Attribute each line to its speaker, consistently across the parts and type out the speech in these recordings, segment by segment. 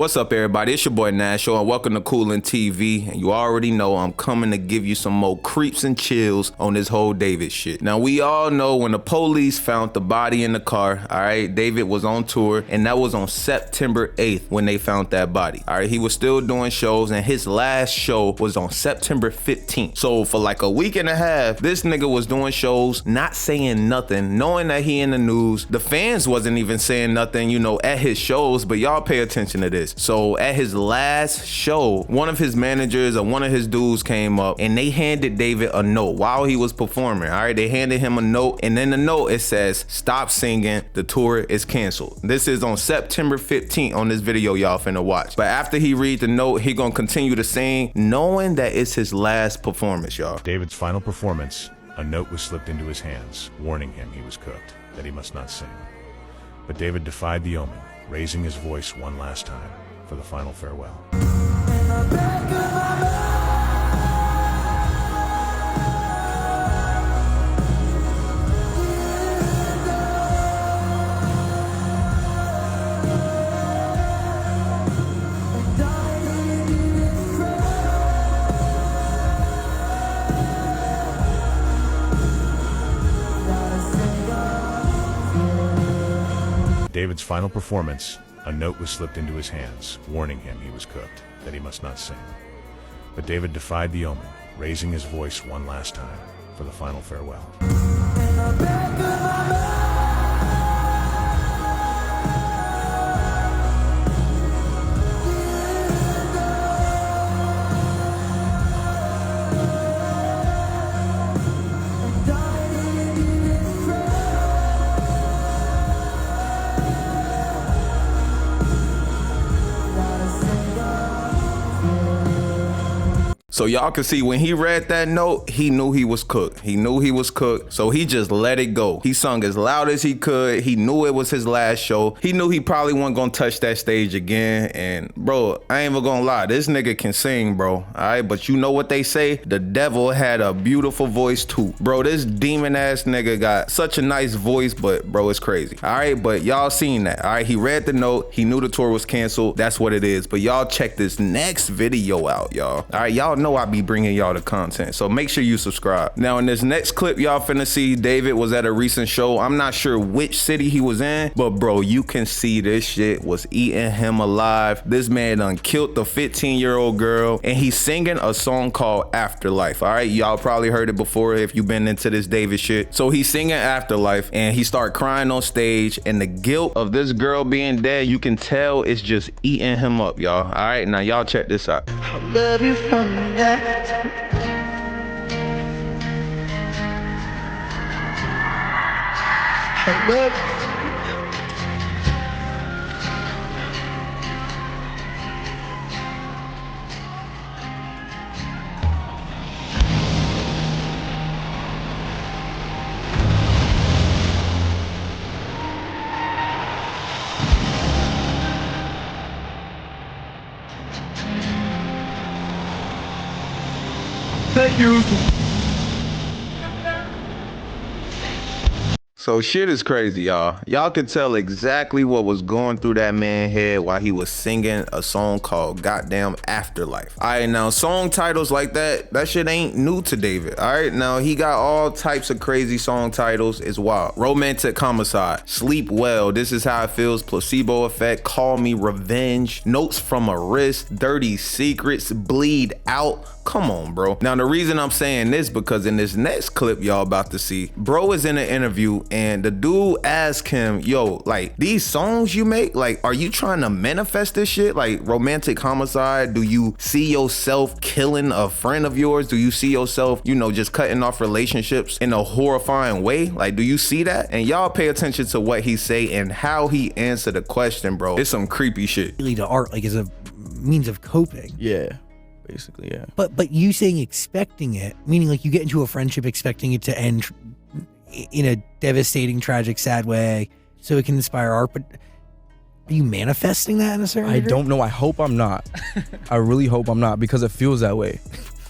Speaker 1: What's up, everybody? It's your boy Nasho, and welcome to COOLIN TV. And you already know I'm coming to give you some more creeps and chills on this whole David shit. Now, we all know when the police found the body in the car, all right, David was on tour, and that was on September 8th when they found that body. All right, he was still doing shows, and his last show was on September 15th. So for like a week and a half, this nigga was doing shows, not saying nothing, knowing that he in the news. The fans wasn't even saying nothing, you know, at his shows, but y'all pay attention to this. So at his last show, one of his managers or one of his dudes came up and they handed David a note while he was performing. All right, they handed him a note, and in the note it says, "Stop singing, the tour is canceled." This is on September 15th on this video y'all finna watch. But after he read the note, he gonna continue to sing, knowing that it's his last performance, y'all.
Speaker 2: David's final performance, a note was slipped into his hands, warning him he was cooked, that he must not sing. But David defied the omen, raising his voice one last time for the final farewell. David's final performance, a note was slipped into his hands, warning him he was cooked, that he must not sing. But David defied the omen, raising his voice one last time for the final farewell.
Speaker 1: So y'all can see when he read that note, he knew he was cooked. He knew he was cooked, so he just let it go. He sung as loud as he could. He knew it was his last show. He knew he probably wasn't gonna touch that stage again. And bro, I ain't even gonna lie, this nigga can sing, bro. All right, but you know what they say? The devil had a beautiful voice too. Bro, this demon ass nigga got such a nice voice, but bro, it's crazy. All right, but y'all seen that. All right, he read the note. He knew the tour was canceled. That's what it is. But y'all check this next video out, y'all. All right, y'all know I be bringing y'all the content, so make sure you subscribe. Now in this next clip y'all finna see, David was at a recent show. I'm not sure which city he was in, but bro, you can see this shit was eating him alive. This man done killed the 15-year-old girl, and he's singing a song called Afterlife. All right, y'all probably heard it before if you've been into this David shit. So he's singing Afterlife, and he start crying on stage, and the guilt of this girl being dead, you can tell it's just eating him up, y'all. All right, now y'all check this out.
Speaker 3: I love you from that. I love you. Thank you.
Speaker 1: So shit is crazy, y'all. Y'all can tell exactly what was going through that man's head while he was singing a song called goddamn Afterlife. All right, now song titles like that shit ain't new to David. All right, now he got all types of crazy song titles. It's wild. Romantic Homicide, Sleep Well, This Is How It Feels, Placebo Effect, Call Me Revenge, Notes from a Wrist, Dirty Secrets, Bleed Out. Come on, bro. Now the reason I'm saying this because in this next clip y'all about to see, bro is in an interview and the dude asked him, yo, like these songs you make, like are you trying to manifest this shit? Like Romantic Homicide, do you see yourself killing a friend of yours? Do you see yourself, you know, just cutting off relationships in a horrifying way? Like, do you see that? And y'all pay attention to what he say and how he answered the question, bro. It's some creepy shit.
Speaker 4: Really, to art like is a means of coping.
Speaker 5: Yeah. Basically, yeah.
Speaker 4: But you saying expecting it, meaning like you get into a friendship expecting it to end in a devastating, tragic, sad way so it can inspire art, but are you manifesting that in a certain degree?
Speaker 5: don't know. I hope I'm not. I really hope I'm not, because it feels that way.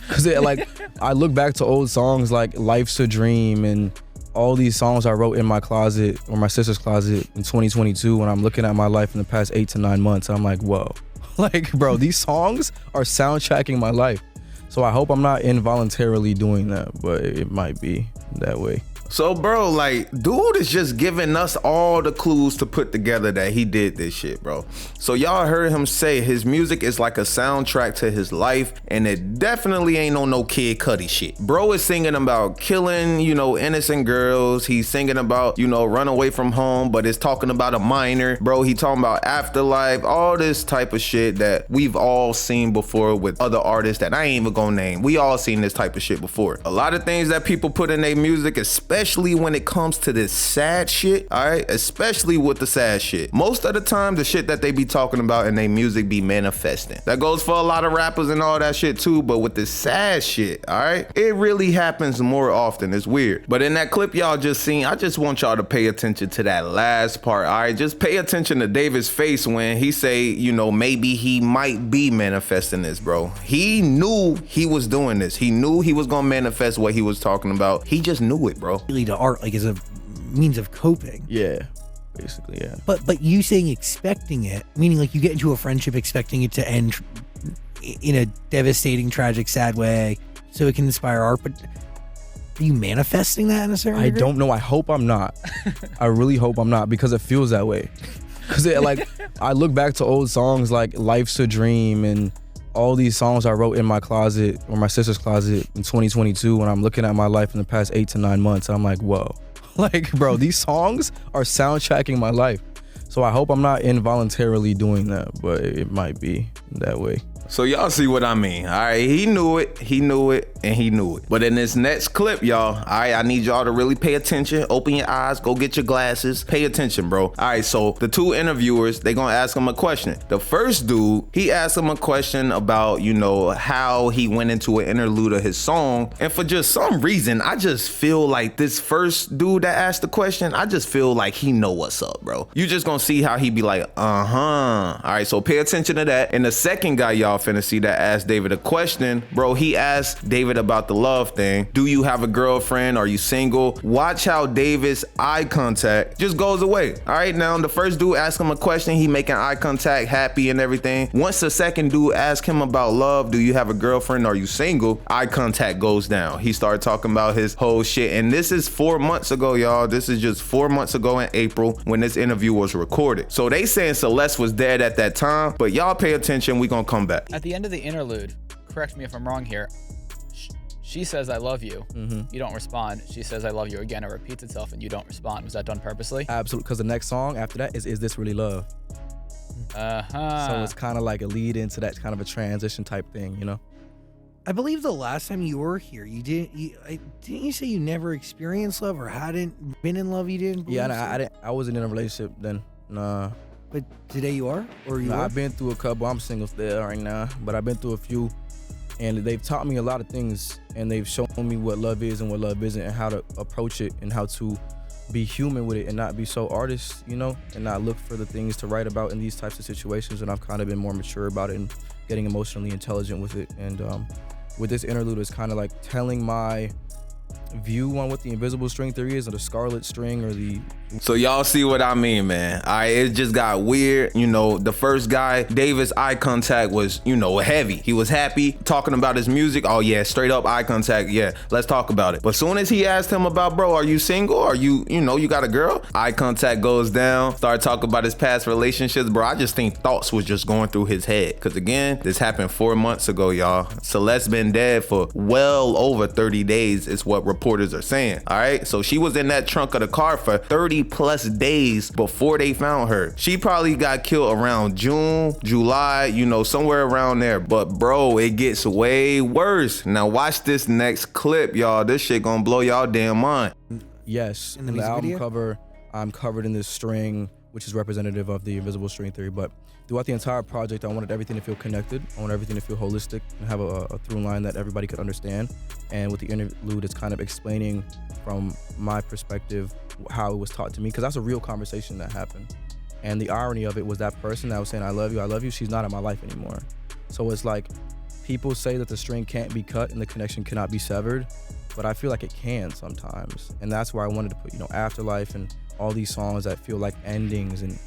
Speaker 5: Because like I look back to old songs like Life's a Dream and all these songs I wrote in my closet or my sister's closet in 2022 when I'm looking at my life in the past 8 to 9 months, I'm like, whoa. Like, bro, these songs are soundtracking my life. So I hope I'm not involuntarily doing that, but it might be that way.
Speaker 1: So, bro, like, dude is just giving us all the clues to put together that he did this shit, bro. So y'all heard him say his music is like a soundtrack to his life, and it definitely ain't no Kid Cudi shit. Bro is singing about killing, innocent girls. He's singing about, run away from home, but it's talking about a minor. Bro, he talking about afterlife, all this type of shit that we've all seen before with other artists that I ain't even gonna name. We all seen this type of shit before. A lot of things that people put in their music, especially when it comes to this sad shit, all right? Especially with the sad shit. Most of the time, the shit that they be talking about in their music be manifesting. That goes for a lot of rappers and all that shit too, but with the sad shit, all right? It really happens more often. It's weird. But in that clip y'all just seen, I just want y'all to pay attention to that last part, all right? Just pay attention to David's face when he say, maybe he might be manifesting this, bro. He knew he was doing this. He knew he was gonna manifest what he was talking about. He just knew it, bro.
Speaker 4: Really to art like as a means of coping.
Speaker 5: Yeah, basically, yeah.
Speaker 4: But you saying expecting it, meaning like you get into a friendship expecting it to end in a devastating, tragic, sad way so it can inspire art, but are you manifesting that in a certain degree?
Speaker 5: I don't know. I hope I'm not. I really hope I'm not, because it feels that way. Because I look back to old songs like Life's a Dream and all these songs I wrote in my closet or my sister's closet in 2022 when I'm looking at my life in the past 8 to 9 months. I'm like, whoa. Like, bro, these songs are soundtracking my life. So I hope I'm not involuntarily doing that, but it might be that way.
Speaker 1: So y'all see what I mean, all right? He knew it, and he knew it. But in this next clip, y'all, all right, I need y'all to really pay attention. Open your eyes, go get your glasses. Pay attention, bro. All right, so the two interviewers, they gonna ask him a question. The first dude, he asked him a question about, how he went into an interlude of his song. And for just some reason, I just feel like this first dude that asked the question, I just feel like he know what's up, bro. You just gonna see how he be like, uh-huh. All right, so pay attention to that. And the second guy y'all finna see that asked David a question, bro, he asked David about the love thing. Do you have a girlfriend? Are you single? Watch how David's eye contact just goes away. All right, now the first dude asked him a question, he making eye contact, happy and everything. Once the second dude asked him about love, do you have a girlfriend? Are you single? Eye contact goes down. He started talking about his whole shit. And this is 4 months ago, y'all. This is just 4 months ago in April when this interview was recorded. So they saying Celeste was dead at that time, but y'all pay attention, we gonna come back.
Speaker 6: At the end of the interlude, correct me if I'm wrong here, she says, I love you. You don't respond. She says, I love you again. It repeats itself and you don't respond. Was that done purposely?
Speaker 5: Absolutely, because the next song after that is This Really Love? So it's kind of like a lead into that kind of a transition type thing,
Speaker 4: I believe the last time you were here, didn't you say you never experienced love or hadn't been in love? You didn't.
Speaker 5: Yeah, I didn't. I wasn't in a relationship then. Nah.
Speaker 4: But today you are, or you?
Speaker 5: Nah, I've been through a couple. I'm single still right now, but I've been through a few, and they've taught me a lot of things, and they've shown me what love is and what love isn't, and how to approach it, and how to be human with it, and not be so artist, and not look for the things to write about in these types of situations. And I've kind of been more mature about it and getting emotionally intelligent with it. And with this interlude, it's kind of like telling my view on what the invisible string theory is, or the scarlet string, or the...
Speaker 1: So y'all see what I mean, man. All right, it just got weird. The first guy, David's eye contact was, heavy. He was happy, talking about his music. Oh yeah, straight up eye contact. Yeah, let's talk about it. But soon as he asked him about, bro, are you single? Are you, you got a girl? Eye contact goes down. Started talking about his past relationships, bro. I just think thoughts was just going through his head. Cause again, this happened 4 months ago, y'all. Celeste been dead for well over 30 days is what reporters are saying. All right, so she was in that trunk of the car for 30 plus days before they found her. She probably got killed around June, July, somewhere around there. But bro, it gets way worse. Now watch this next clip, y'all. This shit gonna blow y'all damn mind.
Speaker 5: Yes, in the album cover, I'm covered in this string, which is representative of the invisible string theory. But throughout the entire project, I wanted everything to feel connected. I wanted everything to feel holistic and have a through line that everybody could understand. And with the interlude, it's kind of explaining from my perspective how it was taught to me, because that's a real conversation that happened. And the irony of it was that person that was saying, I love you, she's not in my life anymore. So it's like, people say that the string can't be cut and the connection cannot be severed, but I feel like it can sometimes. And that's where I wanted to put, Afterlife and all these songs that feel like endings and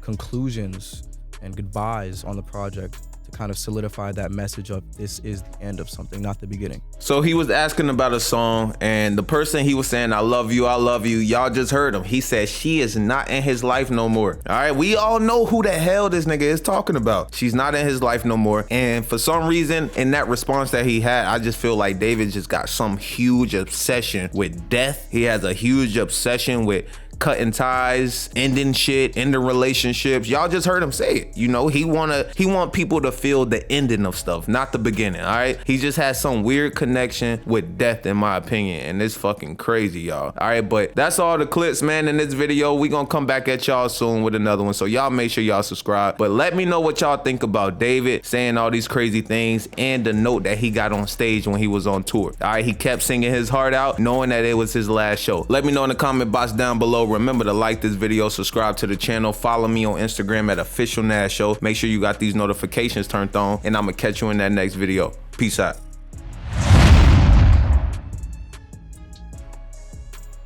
Speaker 5: conclusions and goodbyes on the project to kind of solidify that message of this is the end of something, not the beginning.
Speaker 1: So he was asking about a song, and the person he was saying, I love you, y'all just heard him. He said she is not in his life no more. All right, we all know who the hell this nigga is talking about. She's not in his life no more. And for some reason, in that response that he had, I just feel like David just got some huge obsession with death. He has a huge obsession with cutting ties, ending shit, ending relationships. Y'all just heard him say it. You know, he want people to feel the ending of stuff, not the beginning, all right? He just has some weird connection with death, in my opinion, and it's fucking crazy, y'all. All right, but that's all the clips, man, in this video. We gonna come back at y'all soon with another one, so y'all make sure y'all subscribe. But let me know what y'all think about David saying all these crazy things and the note that he got on stage when he was on tour. All right, he kept singing his heart out, knowing that it was his last show. Let me know in the comment box down below. Remember to like this video, subscribe to the channel, follow me on Instagram at Official Nash Show. Make sure you got these notifications turned on, and I'm gonna catch you in that next video. Peace out.